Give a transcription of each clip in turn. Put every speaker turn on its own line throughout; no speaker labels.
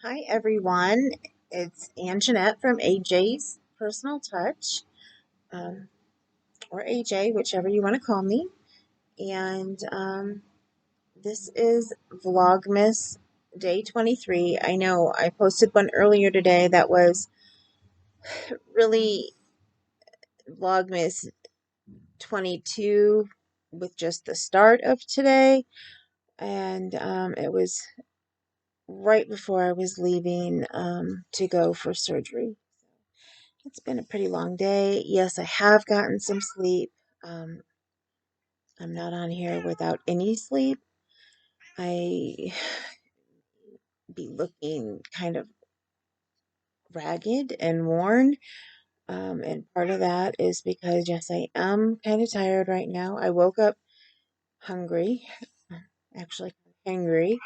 Hi everyone, it's Anjanette from AJ's Personal Touch, um, or AJ, whichever you want to call me. And this is Vlogmus Day 23. I know I posted one earlier today that was really Vlogmus 22 with just the start of today. And it was right before I was leaving to go for surgery. It's been a pretty long day. Yes, I have gotten some sleep. Um, I'm not on here without any sleep. I be looking kind of ragged and worn. And part of that is because, yes, I am kind of tired right now. I woke up hungry, actually hungry,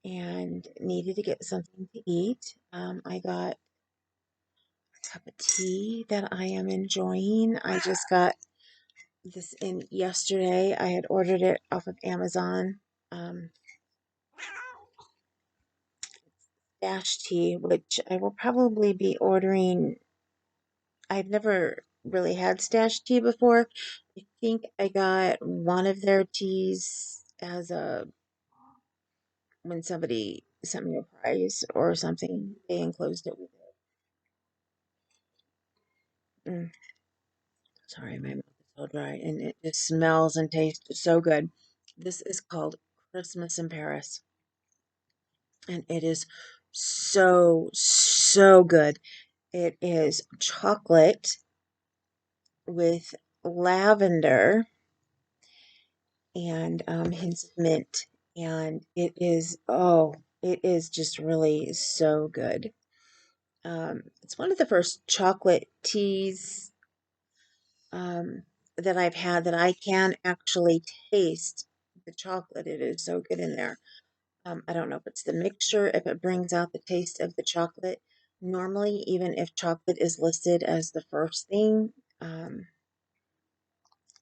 and needed to get something to eat. I got a cup of tea that I am enjoying. I just got this in yesterday. I had ordered it off of Amazon. Um, Dash tea, which I will probably be ordering. I've never really had stash tea before. I think I got one of their teas as a when somebody sent me a prize or something. They enclosed it with it. Sorry, my mouth is so dry, and it just smells and tastes so good. This is called Christmas in Paris, and it is so good. It is chocolate with lavender and hints of mint, and it is just really so good. It's one of the first chocolate teas um, that I've had that I can actually taste the chocolate. It is so good in there. I don't know if it's the mixture, if it brings out the taste of the chocolate. Normally, even if chocolate is listed as the first thing,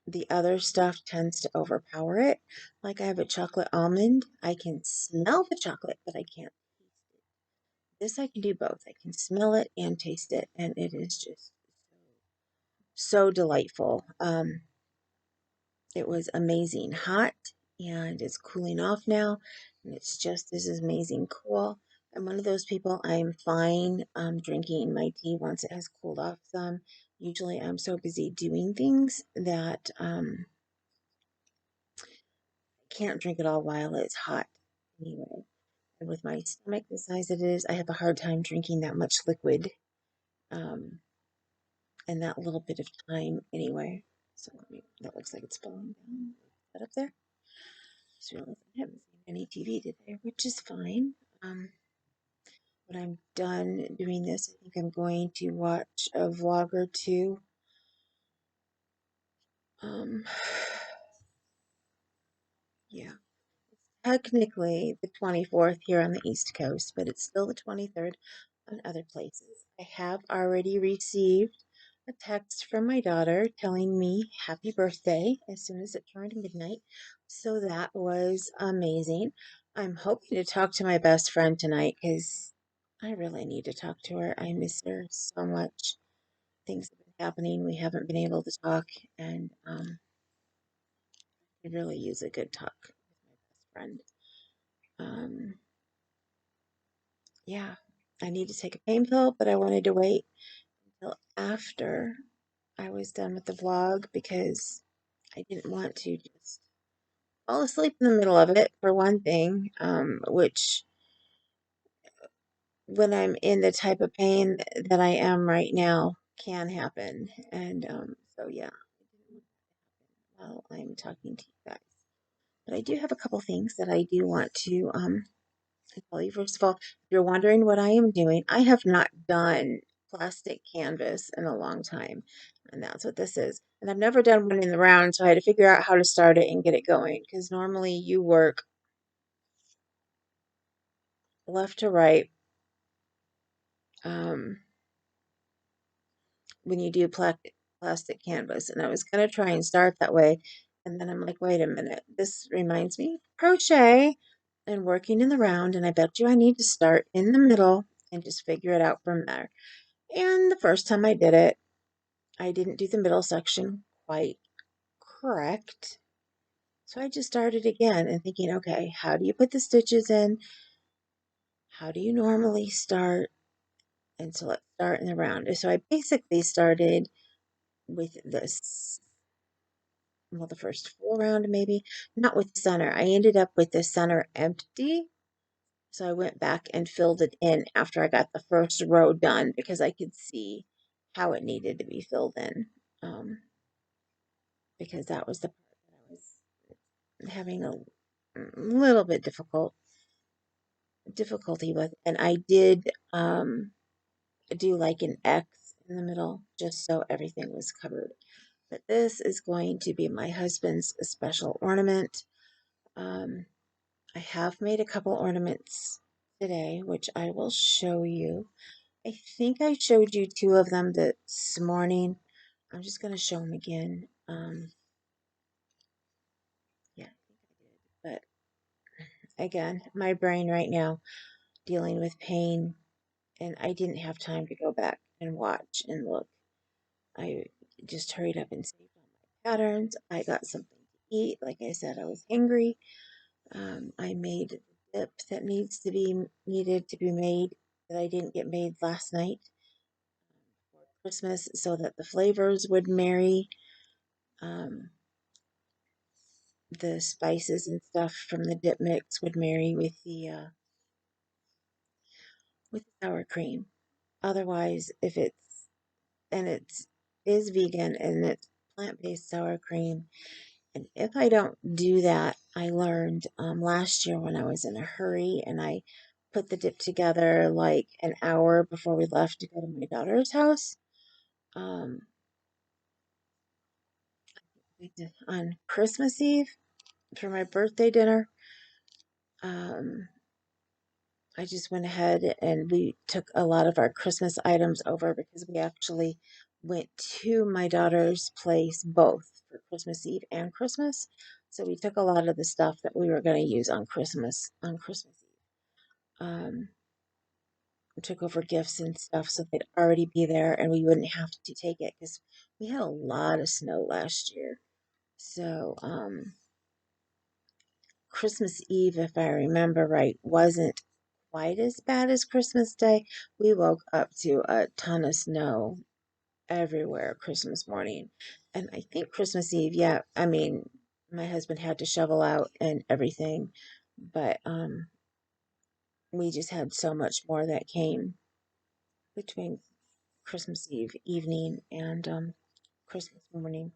the other stuff tends to overpower it. Like I have a chocolate almond. I can smell the chocolate, but I can't taste it. This I can do both. I can smell it and taste it, and it is just so delightful. It was amazing hot, and it's cooling off now, and it's just this is amazing cool. I'm one of those people, I'm fine drinking my tea once it has cooled off some. Usually I'm so busy doing things that can't drink it all while it's hot anyway. And with my stomach the size it is, I have a hard time drinking that much liquid um, in that little bit of time anyway. So that looks like it's falling down. Is that up there? Just realized I haven't seen any TV today, which is fine. Um, when I'm done doing this, I think I'm going to watch a vlog or two. Um, yeah. Technically the 24th here on the East Coast, but it's still the 23rd on other places. I have already received a text from my daughter telling me happy birthday as soon as it turned midnight. So that was amazing. I'm hoping to talk to my best friend tonight because I really need to talk to her. I miss her so much. Things have been happening. We haven't been able to talk, and I really use a good talk with my best friend. Um, yeah, I need to take a pain pill, but I wanted to wait until after I was done with the vlog because I didn't want to just fall asleep in the middle of it, for one thing, which when I'm in the type of pain that I am right now can happen. And so, yeah, while I'm talking to you guys. But I do have a couple things that I do want to tell you. First of all, if you're wondering what I am doing, I have not done plastic canvas in a long time. And that's what this is. And I've never done one in the round, so I had to figure out how to start it and get it going. Because normally you work left to right um, when you do plastic canvas. And I was going to try and start that way. And then I'm like, wait a minute, this reminds me of crochet. and working in the round, and I bet you I need to start in the middle and just figure it out from there. And the first time I did it, I didn't do the middle section quite correct. So I just started again and thinking, okay, how do you put the stitches in? How do you normally start? And so let's start in the round. So I basically started with this, well, the first full round maybe, not with the center. I ended up with the center empty. So I went back and filled it in after I got the first row done because I could see how it needed to be filled in. Because that was the part that I was having a little bit difficulty with. And I did do like an X in the middle just so everything was covered. But this is going to be my husband's special ornament. Um, I have made a couple ornaments today, which I will show you. I think I showed you two of them this morning. I'm just going to show them again. Yeah, I think I did. But again, my brain right now dealing with pain, and I didn't have time to go back and watch and look. I just hurried up and saved all my patterns. I got something to eat. Like I said, I was hungry. I made the dip that needed to be made that I didn't get made last night for Christmas, so that the flavors would marry. Um, the spices and stuff from the dip mix would marry with the sour cream. Otherwise, if it's and it's is vegan and it's plant-based sour cream. And if I don't do that, I learned last year when I was in a hurry and I put the dip together like an hour before we left to go to my daughter's house. Um, we did on Christmas Eve for my birthday dinner. Um, I just went ahead and we took a lot of our Christmas items over because we actually went to my daughter's place both for Christmas Eve and Christmas. So we took a lot of the stuff that we were going to use on Christmas Eve. Took over gifts and stuff so they'd already be there and we wouldn't have to take it because we had a lot of snow last year. So Christmas Eve, if I remember right, wasn't quite as bad as Christmas Day. We woke up to a ton of snow everywhere Christmas morning. And I think Christmas Eve, yeah, I mean, my husband had to shovel out and everything, but we just had so much more that came between Christmas Eve evening and Christmas morning.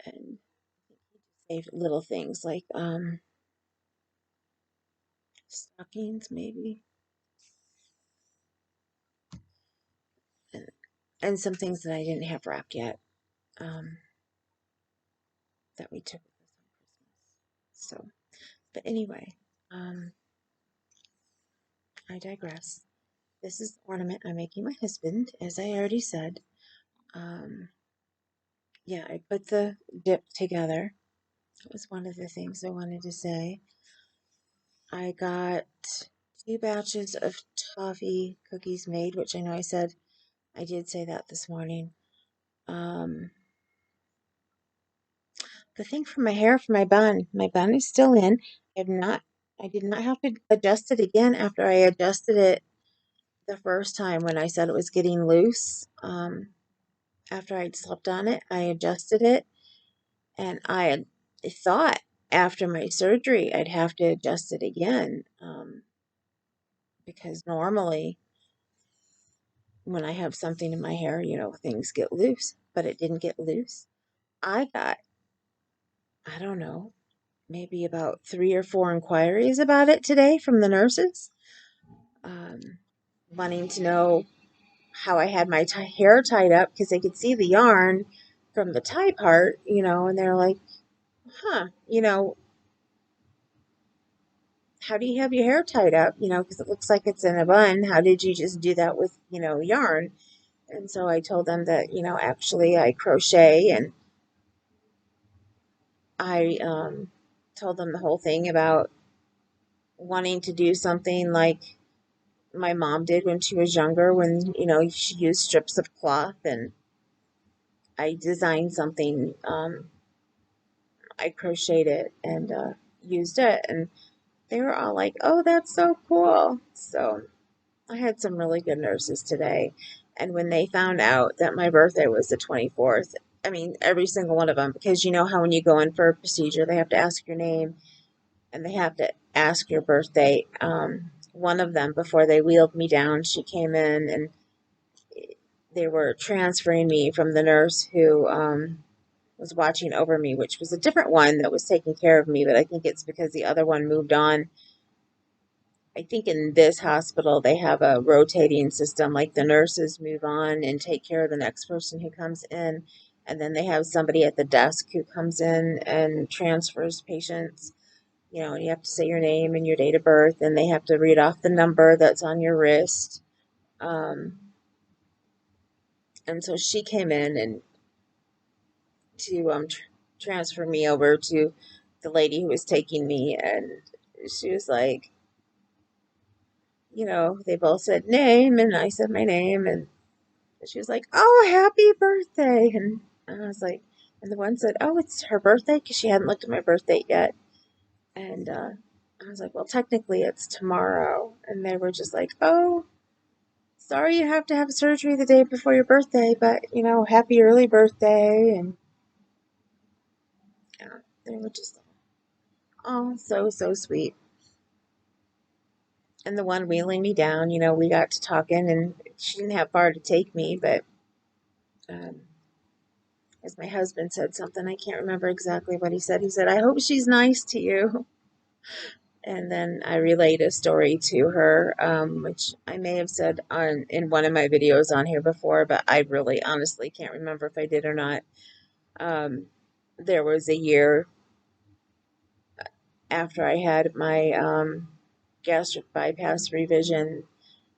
And saved little things like stockings maybe, and, and some things that I didn't have wrapped yet. Um, that we took with us on Christmas. So, but anyway, um, I digress. This is the ornament I'm making my husband, as I already said. Um, yeah, I put the dip together. That was one of the things I wanted to say. I got 2 batches of toffee cookies made, which I know I did say that this morning. Um, the thing for my bun is still in. I did not have to adjust it again after I adjusted it the first time when I said it was getting loose. After I'd slept on it, I adjusted it, and I thought after my surgery I'd have to adjust it again, because normally when I have something in my hair, things get loose, but it didn't get loose. I got, I don't know, maybe about 3 or 4 inquiries about it today from the nurses, um, wanting to know how I had my hair tied up because they could see the yarn from the tie part, and they're like, huh, how do you have your hair tied up? Because it looks like it's in a bun. How did you just do that with, yarn? And so I told them that, actually I crochet, and I told them the whole thing about wanting to do something like my mom did when she was younger, when, she used strips of cloth and I designed something. I crocheted it and used it, and they were all like, "Oh, that's so cool." So I had some really good nurses today. And when they found out that my birthday was the 24th, I mean, every single one of them, because you know how when you go in for a procedure, they have to ask your name and they have to ask your birthday. One of them, before they wheeled me down, she came in and they were transferring me from the nurse who was watching over me, which was a different one that was taking care of me, but I think it's because the other one moved on. I think in this hospital they have a rotating system, like the nurses move on and take care of the next person who comes in, and then they have somebody at the desk who comes in and transfers patients. And you have to say your name and your date of birth, and they have to read off the number that's on your wrist. Um, and so she came in and to transfer me over to the lady who was taking me, and she was like, they both said name, and I said my name, and she was like, "Oh, happy birthday!" And I was like, and the one said, "Oh, it's her birthday," because she hadn't looked at my birth date yet, and I was like, "Well, technically it's tomorrow," and they were just like, "Oh, sorry you have to have surgery the day before your birthday, but happy early birthday," and yeah, they were just, oh, so so sweet. And the one wheeling me down, we got to talking, and she didn't have far to take me, but um, as my husband said something, I can't remember exactly what he said. He said, "I hope she's nice to you." And then I relayed a story to her, which I may have said on in one of my videos on here before, but I really honestly can't remember if I did or not. Um, there was a year after I had my gastric bypass revision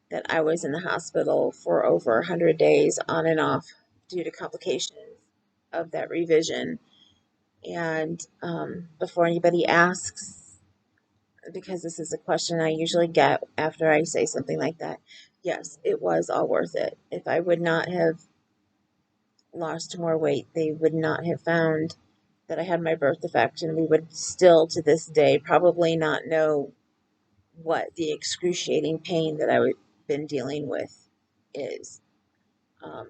that I was in the hospital for over 100 days on and off due to complications of that revision. And before anybody asks, because this is a question I usually get after I say something like that, yes, it was all worth it. If I would not have lost more weight, they would not have found that I had my birth defect, and we would still to this day probably not know what the excruciating pain that I've been dealing with is. Um,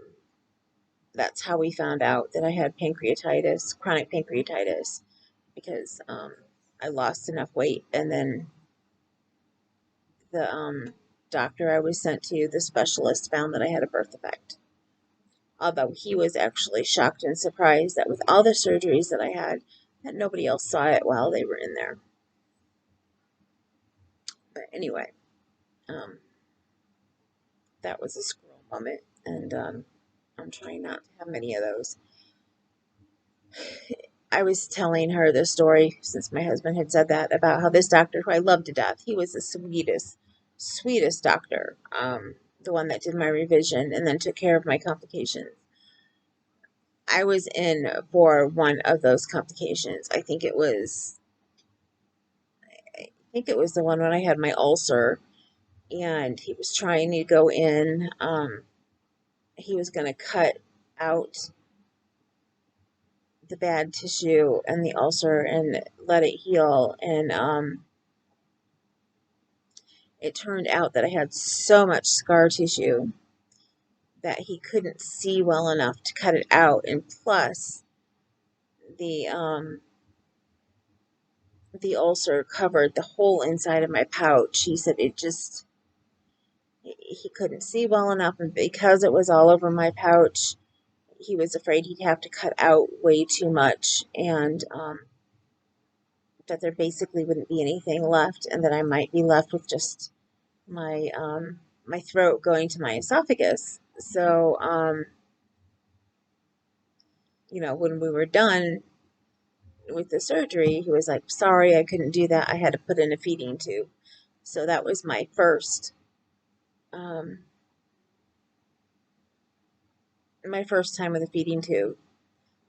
that's how we found out that I had pancreatitis, chronic pancreatitis, because I lost enough weight, and then the doctor I was sent to, the specialist, found that I had a birth defect. Although he was actually shocked and surprised that with all the surgeries that I had, that nobody else saw it while they were in there. But anyway, um, that was a squirrel moment, and I'm trying not to have many of those. I was telling her the story, since my husband had said that, about how this doctor, who I love to death, he was the sweetest, sweetest doctor, the one that did my revision and then took care of my complications. I was in for one of those complications. I think it was the one when I had my ulcer, and he was trying to go in. He was going to cut out the bad tissue and the ulcer and let it heal, and it turned out that I had so much scar tissue that he couldn't see well enough to cut it out, and plus the the ulcer covered the whole inside of my pouch. He said he couldn't see well enough, and because it was all over my pouch, he was afraid he'd have to cut out way too much, and that there basically wouldn't be anything left, and that I might be left with just my throat going to my esophagus. So when we were done with the surgery, he was like, "Sorry, I couldn't do that. I had to put in a feeding tube." So that was um, my first time with a feeding tube.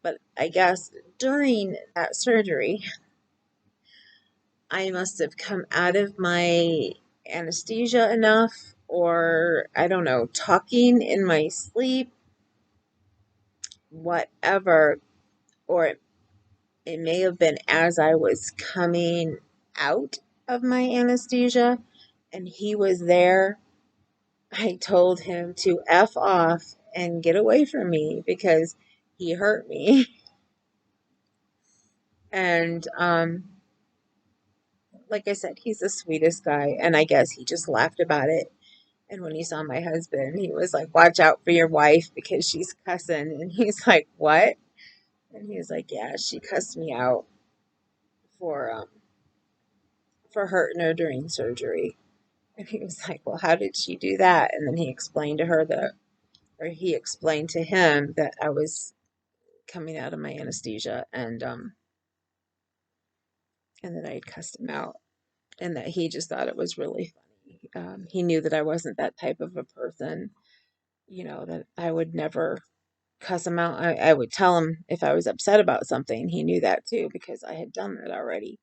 But I guess during that surgery, I must have come out of my anesthesia enough, or I don't know, talking in my sleep, whatever, or it may have been as I was coming out of my anesthesia and he was there. I told him to F off and get away from me because he hurt me. And like I said, he's the sweetest guy. And I guess he just laughed about it. And when he saw my husband, he was like, "Watch out for your wife because she's cussing." And he's like, "What?" And he was like, "Yeah, she cussed me out for um for hurting her during surgery." And he was like, "Well, how did she do that?" And then he explained to her that, or he explained to him that I was coming out of my anesthesia and that I had cussed him out and that he just thought it was really funny. He knew that I wasn't that type of a person, that I would never cuss him out. I would tell him if I was upset about something. He knew that too because I had done that already.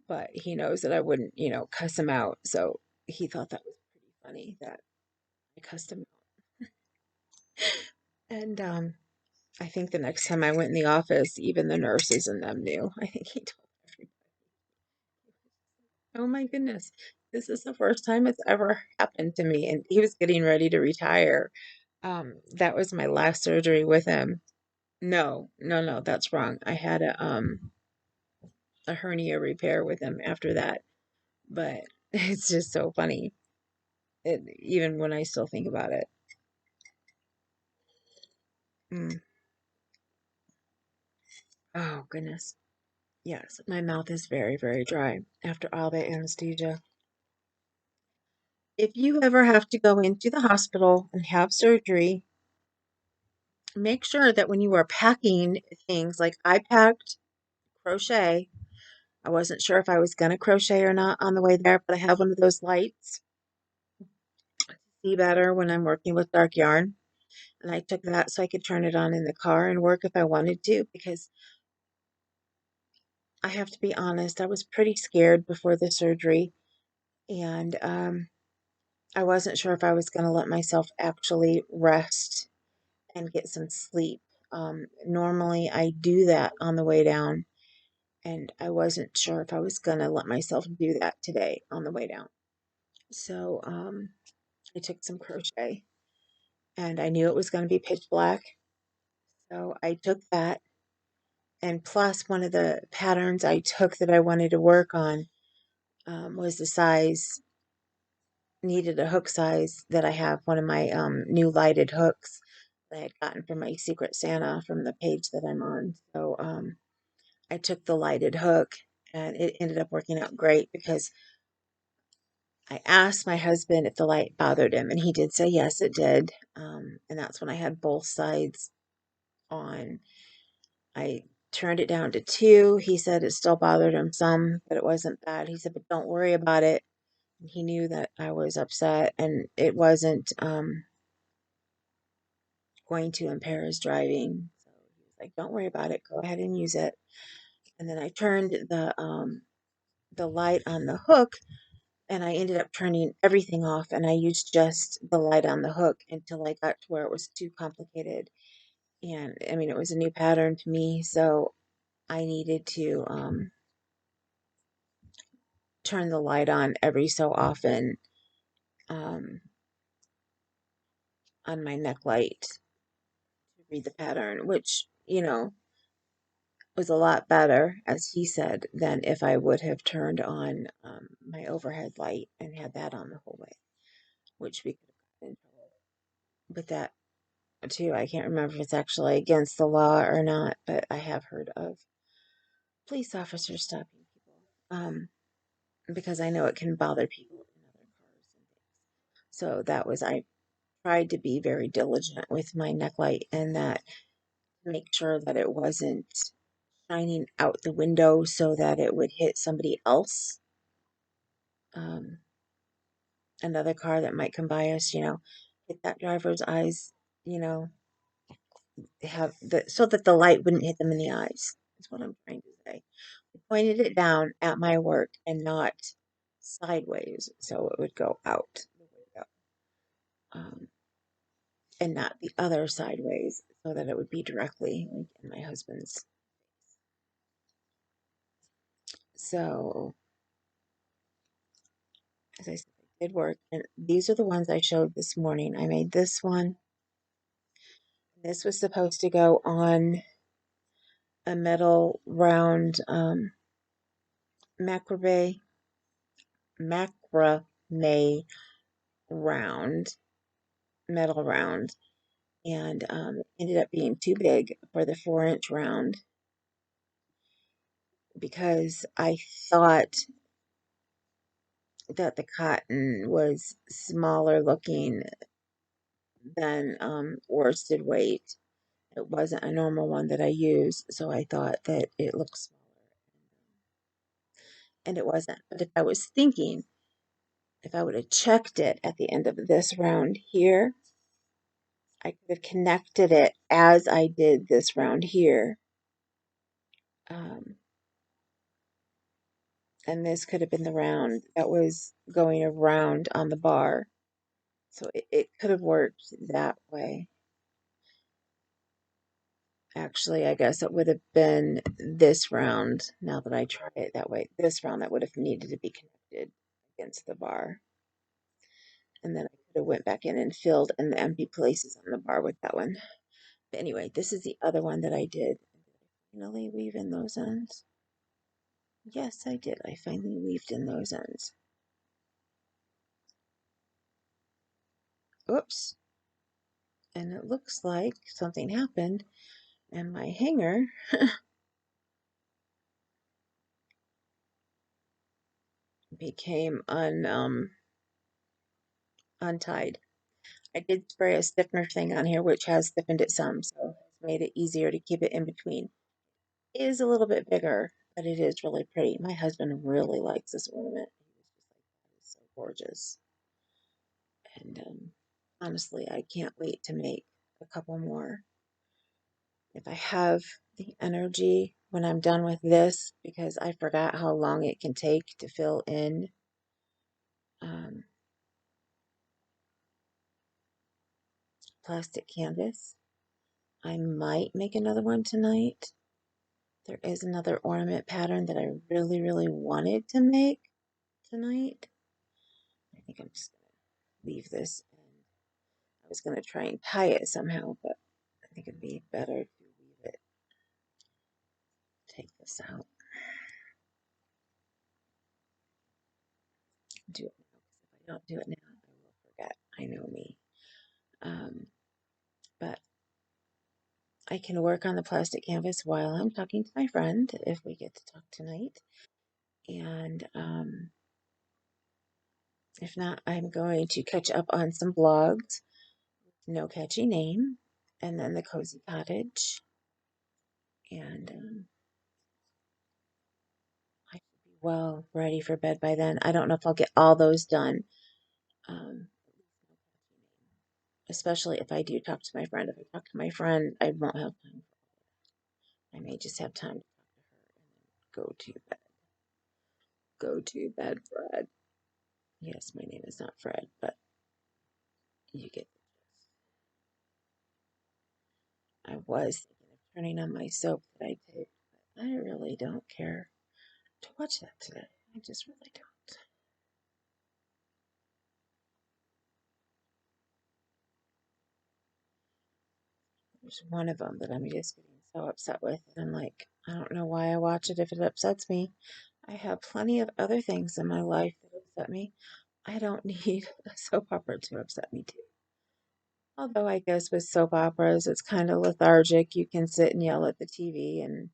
But he knows that I wouldn't, cuss him out. So he thought that was pretty funny that I cussed him out. And I think the next time I went in the office, even the nurses and them knew. I think he told everybody, "Oh my goodness, this is the first time it's ever happened to me." And he was getting ready to retire. That was my last surgery with him. No, no, no, that's wrong. I had a hernia repair with him after that. But it's just so funny, even when I still think about it. Mm. Oh goodness. Yes, my mouth is very, very dry after all that anesthesia. If you ever have to go into the hospital and have surgery, make sure that when you are packing things, like I packed crochet. I wasn't sure if I was going to crochet or not on the way there, but I have one of those lights to see better when I'm working with dark yarn. And I took that so I could turn it on in the car and work if I wanted to, because I have to be honest, I was pretty scared before the surgery. And I wasn't sure if I was going to let myself actually rest and get some sleep. Normally, I do that on the way down, and I wasn't sure if I was going to let myself do that today on the way down. So I took some crochet, and I knew it was going to be pitch black. So I took that, and plus one of the patterns I took that I wanted to work on was the size, needed a hook size that I have, one of my new lighted hooks that I had gotten from my Secret Santa from the page that I'm on. So I took the lighted hook, and it ended up working out great because I asked my husband if the light bothered him, and he did say yes, it did. And that's when I had both sides on. I turned it down to 2. He said it still bothered him some, but it wasn't bad. He said, "But don't worry about it." And he knew that I was upset, and it wasn't going to impair his driving. So he was like, "Don't worry about it. Go ahead and use it." And then I turned the light on the hook, and I ended up turning everything off, and I used just the light on the hook until I got to where it was too complicated. And I mean, it was a new pattern to me, so I needed to turn the light on every so often um, on my neck light to read the pattern, which, was a lot better, as he said, than if I would have turned on my overhead light and had that on the whole way, which we could have gotten in trouble with that too. I can't remember if it's actually against the law or not, but I have heard of police officers stopping people because I know it can bother people in other cars and things. So that was, I tried to be very diligent with my neck light and that, make sure that it wasn't shining out the window so that it would hit somebody else, um, another car that might come by us, hit that driver's eyes, you know, have the so that the light wouldn't hit them in the eyes. That's what I'm trying to say. way. I pointed it down at my work and not sideways, so it would go out the window, and not the other sideways, so that it would be directly like in my husband's. So, as I said, it did work. And these are the ones I showed this morning. I made this one. This was supposed to go on a metal round macrame macrame round, metal round, and it ended up being too big for the 4-inch round because I thought that the cotton was smaller looking than worsted weight. It wasn't a normal one that I use, so I thought that it looked smaller, and it wasn't. But if I was thinking, if I would have checked it at the end of this round here, I could have connected it as I did this round here. Um, and this could have been the round that was going around on the bar. So it could have worked that way. Actually, I guess it would have been this round, now that I try it that way, this round that would have needed to be connected against the bar. And then I could have went back in and filled in the empty places on the bar with that one. But anyway, this is the other one that I did. Finally weave in those ends. Yes, I did. I finally weaved in those ends. Oops. And it looks like something happened and my hanger became untied. I did spray a stiffener thing on here, which has stiffened it some, so it's made it easier to keep it in between. It is a little bit bigger, but it is really pretty. My husband really likes this ornament. He was just like, that is so gorgeous. And honestly, I can't wait to make a couple more. If I have the energy when I'm done with this, because I forgot how long it can take to fill in um, plastic canvas, I might make another one tonight. There is another ornament pattern that I really, really wanted to make tonight. I think I'm just going to leave this. And I was going to try and tie it somehow, but I think it'd be better to leave it. Take this out. Do it now, because if I don't do it now, I will forget. I know me. But I can work on the plastic canvas while I'm talking to my friend, if we get to talk tonight. And if not, I'm going to catch up on some blogs. No Catchy Name, and then The Cozy Cottage. And I should be well ready for bed by then. I don't know if I'll get all those done. Um, Especially if I do talk to my friend. If I talk to my friend, I won't have time. I may just have time to talk to her and then go to bed. Go to bed, Fred. Yes, my name is not Fred, but you get the gist. I was thinking of turning on my soap that I did, but I really don't care to watch that today. I just really don't. There's one of them that I'm just getting so upset with. And I'm like, I don't know why I watch it if it upsets me. I have plenty of other things in my life that upset me. I don't need a soap opera to upset me too. Although I guess with soap operas, it's kind of lethargic. You can sit and yell at the TV, and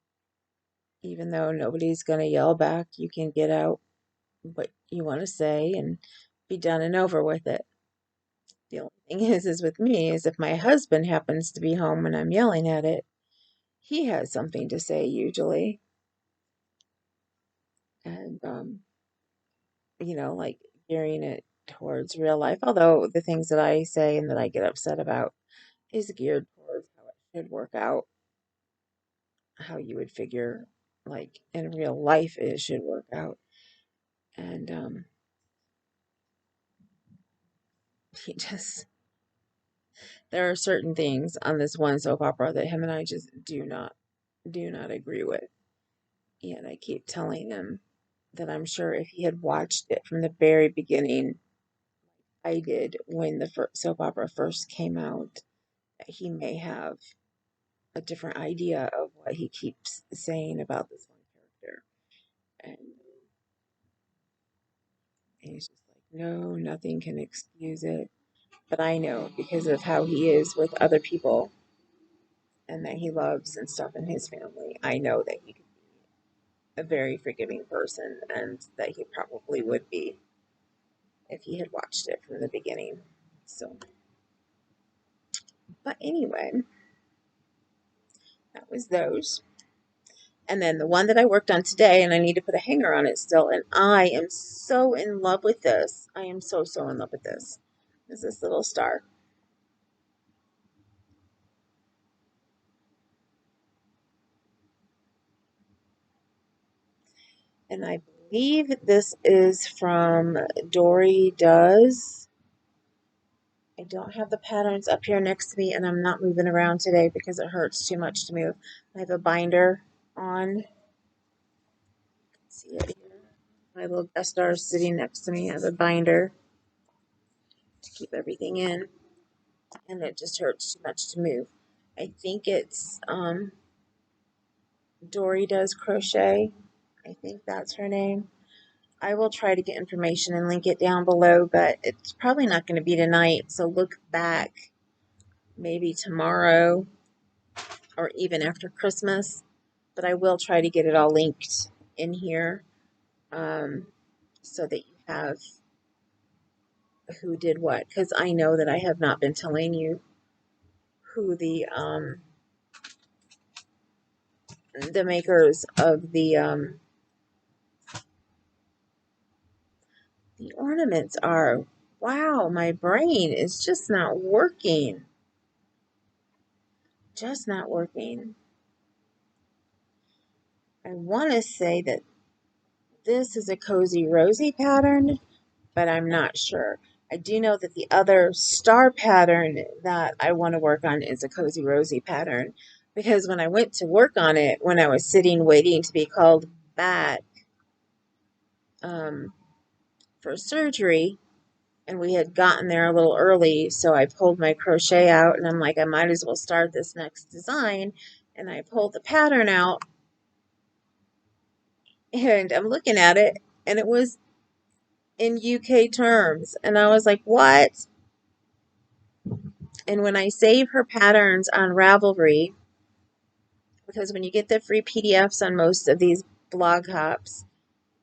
even though nobody's going to yell back, you can get out what you want to say and be done and over with it. The only thing is with me, is if my husband happens to be home and I'm yelling at it, he has something to say usually. And, like gearing it towards real life. Although the things that I say and that I get upset about is geared towards how it should work out, how you would figure like in real life it should work out. And he just, there are certain things on this one soap opera that him and I just do not agree with. And I keep telling him that I'm sure if he had watched it from the very beginning, I did when the soap opera first came out, he may have a different idea of what he keeps saying about this one character. And he's just like, no, nothing can excuse it. But I know because of how he is with other people and that he loves and stuff in his family, I know that he could be a very forgiving person and that he probably would be if he had watched it from the beginning. So, but anyway, that was those. And then the one that I worked on today, and I need to put a hanger on it still, and I am so in love with this. I am so, so in love with this. Is this little star. And I believe this is from Dory Does. I don't have the patterns up here next to me, and I'm not moving around today because it hurts too much to move. I have a binder on. See it here. My little guest star is sitting next to me. I have a binder to keep everything in, and it just hurts too much to move. I think it's Dory Does Crochet. I think that's her name. I will try to get information and link it down below, but it's probably not going to be tonight. So look back maybe tomorrow or even after Christmas. But I will try to get it all linked in here um, so that you have who did what. Because I know that I have not been telling you who the makers of the ornaments are. Wow, my brain is just not working. Just not working. I want to say that this is a Cozy Rosy pattern, but I'm not sure. I do know that the other star pattern that I want to work on is a Cozy Rosy pattern because when I went to work on it, when I was sitting waiting to be called back um, for surgery, and we had gotten there a little early, so I pulled my crochet out and I'm like, I might as well start this next design. And I pulled the pattern out and I'm looking at it and it was in UK terms. And I was like, what? And when I save her patterns on Ravelry, because when you get the free PDFs on most of these blog hops,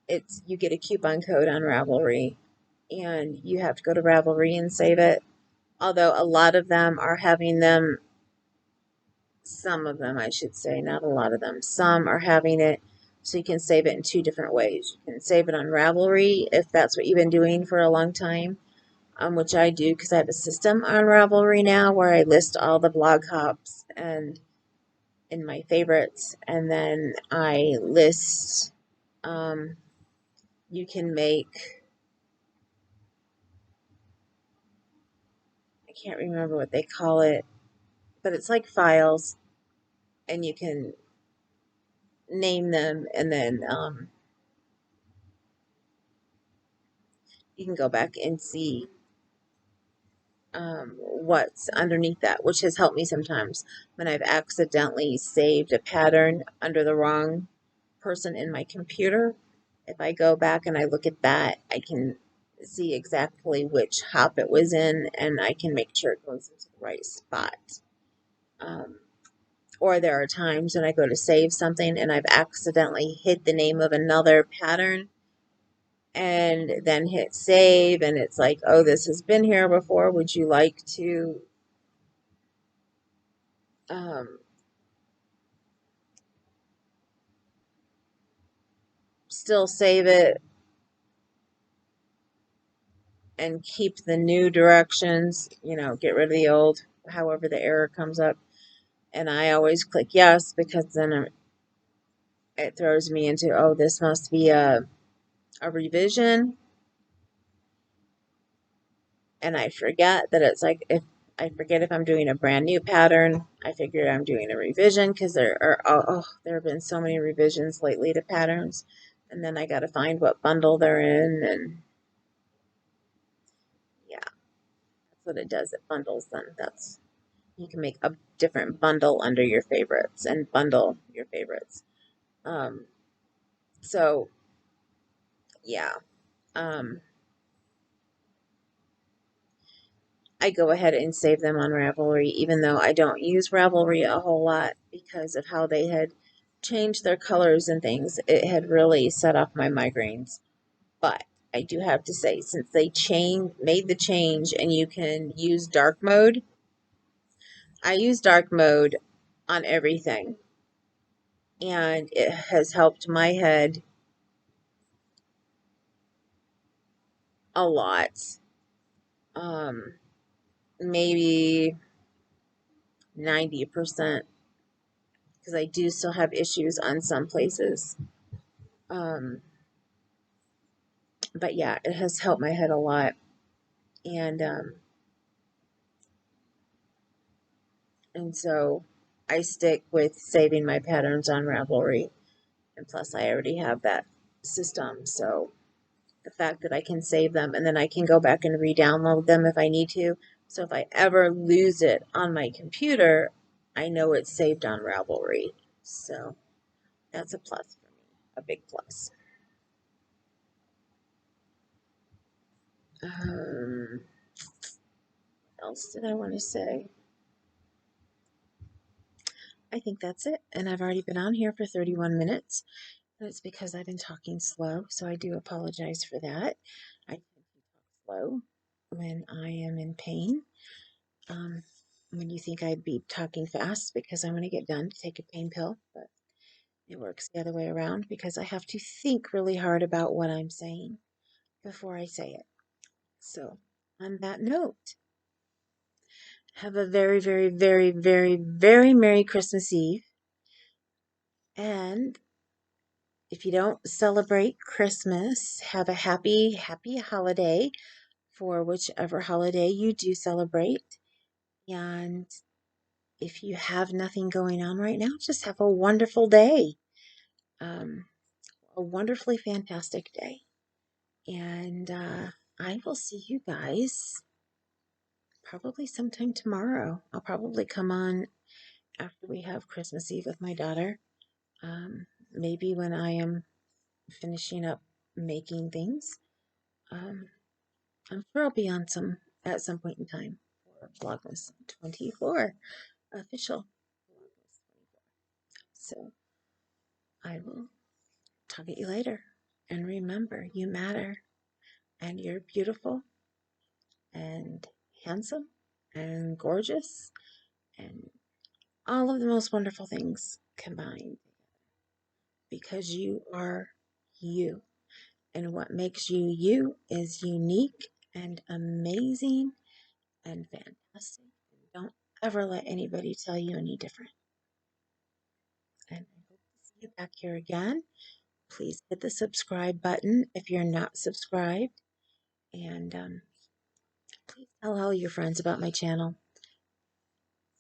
it's you get a coupon code on Ravelry and you have to go to Ravelry and save it. Although a lot of them are having them, some of them I should say, not a lot of them, some are having it so you can save it in two different ways. You can save it on Ravelry if that's what you've been doing for a long time, which I do because I have a system on Ravelry now where I list all the blog hops and in my favorites, and then I list. You can make. I can't remember what they call it, but it's like files, and you can name them, and then you can go back and see what's underneath that, which has helped me sometimes when I've accidentally saved a pattern under the wrong person in my computer. If I go back and I look at that, I can see exactly which hop it was in and I can make sure it goes into the right spot. Um, or there are times when I go to save something and I've accidentally hit the name of another pattern and then hit save and it's like, oh, this has been here before. Would you like to um, still save it and keep the new directions, get rid of the old, however the error comes up. And I always click yes because then it throws me into, oh, this must be a revision. And I forget that it's like, if I forget if I'm doing a brand new pattern, I figure I'm doing a revision, because there have been so many revisions lately to patterns, and then I got to find what bundle they're in, and yeah, that's what it does. It bundles them. You can make a different bundle under your favorites and bundle your favorites. Um, so yeah, um, I go ahead and save them on Ravelry, even though I don't use Ravelry a whole lot because of how they had changed their colors and things. It had really set off my migraines. But I do have to say, since they made the change and you can use dark mode, I use dark mode on everything. And it has helped my head a lot. Um, Maybe 90%, because I do still have issues on some places. Um, but yeah, it has helped my head a lot. And and so I stick with saving my patterns on Ravelry. And plus I already have that system. So the fact that I can save them and then I can go back and re-download them if I need to. So if I ever lose it on my computer, I know it's saved on Ravelry. So that's a plus for me, a big plus. What else did I want to say? I think that's it. And I've already been on here for 31 minutes. And it's because I've been talking slow. So I do apologize for that. I tend to talk slow when I am in pain. Um, when you think I'd be talking fast because I'm going to get done to take a pain pill, but it works the other way around because I have to think really hard about what I'm saying before I say it. So, on that note, have a very, very, very, very, very Merry Christmas Eve. And if you don't celebrate Christmas, have a happy, happy holiday for whichever holiday you do celebrate. And if you have nothing going on right now, just have a wonderful day. Um, a wonderfully fantastic day. And I will see you guys probably sometime tomorrow. I'll probably come on after we have Christmas Eve with my daughter. Maybe when I am finishing up making things. Um, I'm sure I'll be on at some point in time for Vlogmus 24 official Vlogmus 24. So I will talk at you later. And remember, you matter and you're beautiful and handsome and gorgeous and all of the most wonderful things combined because you are you. And what makes you you is unique and amazing and fantastic. And don't ever let anybody tell you any different. And I hope to see you back here again. Please hit the subscribe button if you're not subscribed. And please tell all your friends about my channel.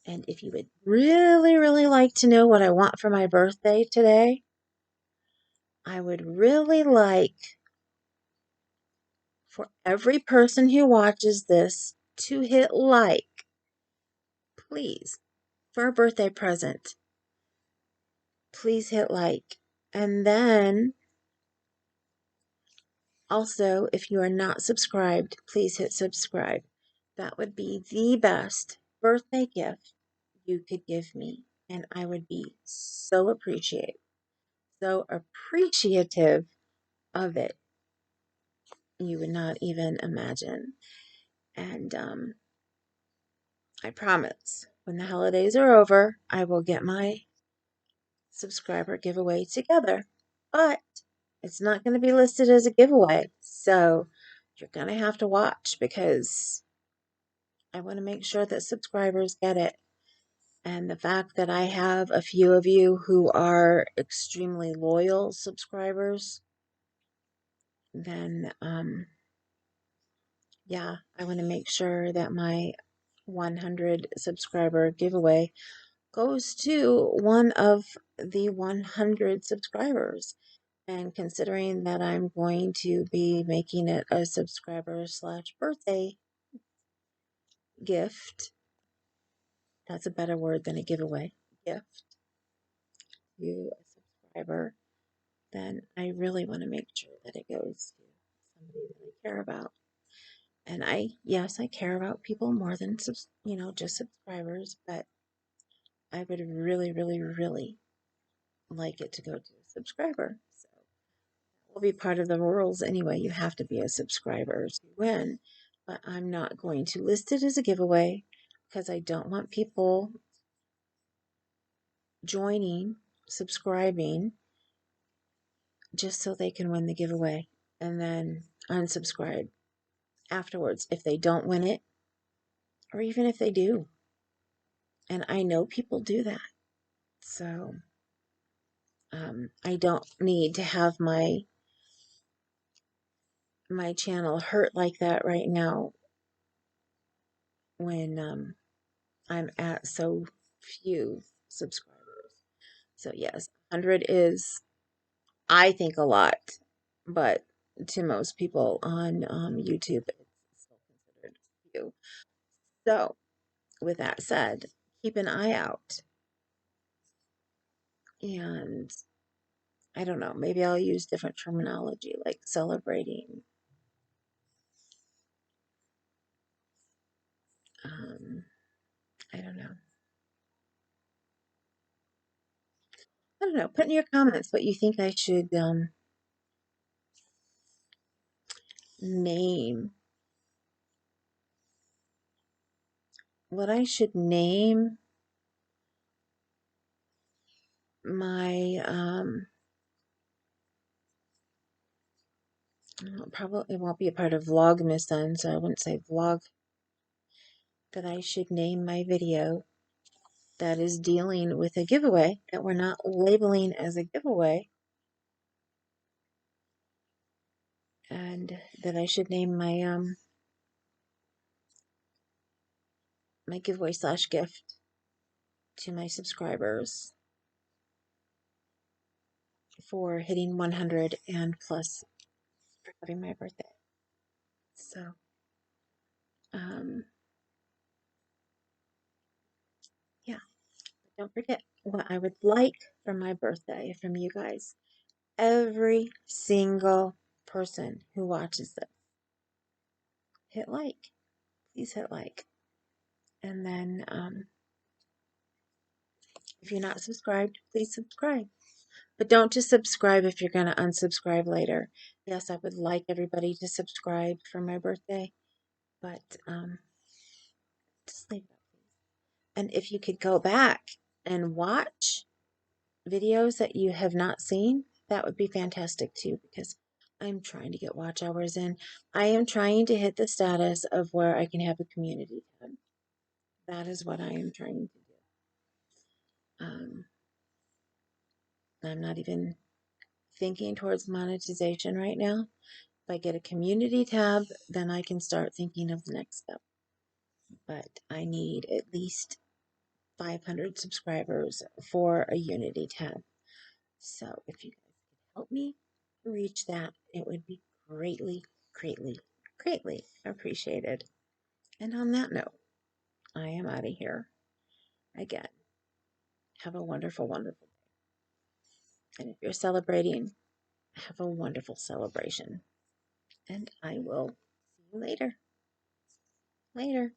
And if you would really, really like to know what I want for my birthday today, I would really like for every person who watches this to hit like, please, for a birthday present. Please hit like. And then also, if you are not subscribed, please hit subscribe. That would be the best birthday gift you could give me. And I would be so appreciative of it. You would not even imagine. And I promise, when the holidays are over, I will get my subscriber giveaway together. But it's not going to be listed as a giveaway. So you're going to have to watch because I want to make sure that subscribers get it. And the fact that I have a few of you who are extremely loyal subscribers, then yeah, I want to make sure that my 100 subscriber giveaway goes to one of the 100 subscribers. And considering that I'm going to be making it a subscriber slash birthday gift, that's a better word than a giveaway, gift to a subscriber, then I really want to make sure that it goes to somebody that I care about. And yes, I care about people more than, just subscribers, but I would really, really, really like it to go to a subscriber. So that will be part of the rules anyway. You have to be a subscriber to win, but I'm not going to list it as a giveaway because I don't want people joining, subscribing, just so they can win the giveaway and then unsubscribe afterwards if they don't win it, or even if they do. And I know people do that. So I don't need to have my channel hurt like that right now when I'm at so few subscribers. So yes, 100 is, I think, a lot, but to most people on YouTube, it's still considered few. So with that said, keep an eye out, and I don't know, maybe I'll use different terminology like celebrating. I don't know. I don't know. Put in your comments what you think I should name. What I should name my probably it won't be a part of Vlogmus then, so I wouldn't say vlog. That I should name my video that is dealing with a giveaway that we're not labeling as a giveaway, and that I should name my giveaway slash gift to my subscribers for hitting 100 and plus for having my birthday. So, yeah, don't forget what I would like for my birthday from you guys. Every single person who watches this, hit like. Please hit like. And then, if you're not subscribed, please subscribe. But don't just subscribe if you're going to unsubscribe later. Yes, I would like everybody to subscribe for my birthday, but just leave it up, please. And if you could go back and watch videos that you have not seen, that would be fantastic too, because I'm trying to get watch hours in. I am trying to hit the status of where I can have a community tab. That is what I am trying to do. I'm not even thinking towards monetization right now. If I get a community tab, then I can start thinking of the next step. But I need at least 500 subscribers for a Unity tab. So if you guys could help me reach that, it would be greatly, greatly, greatly appreciated. And on that note, I am out of here. Again, have a wonderful, wonderful day. And if you're celebrating, have a wonderful celebration. And I will see you later. Later.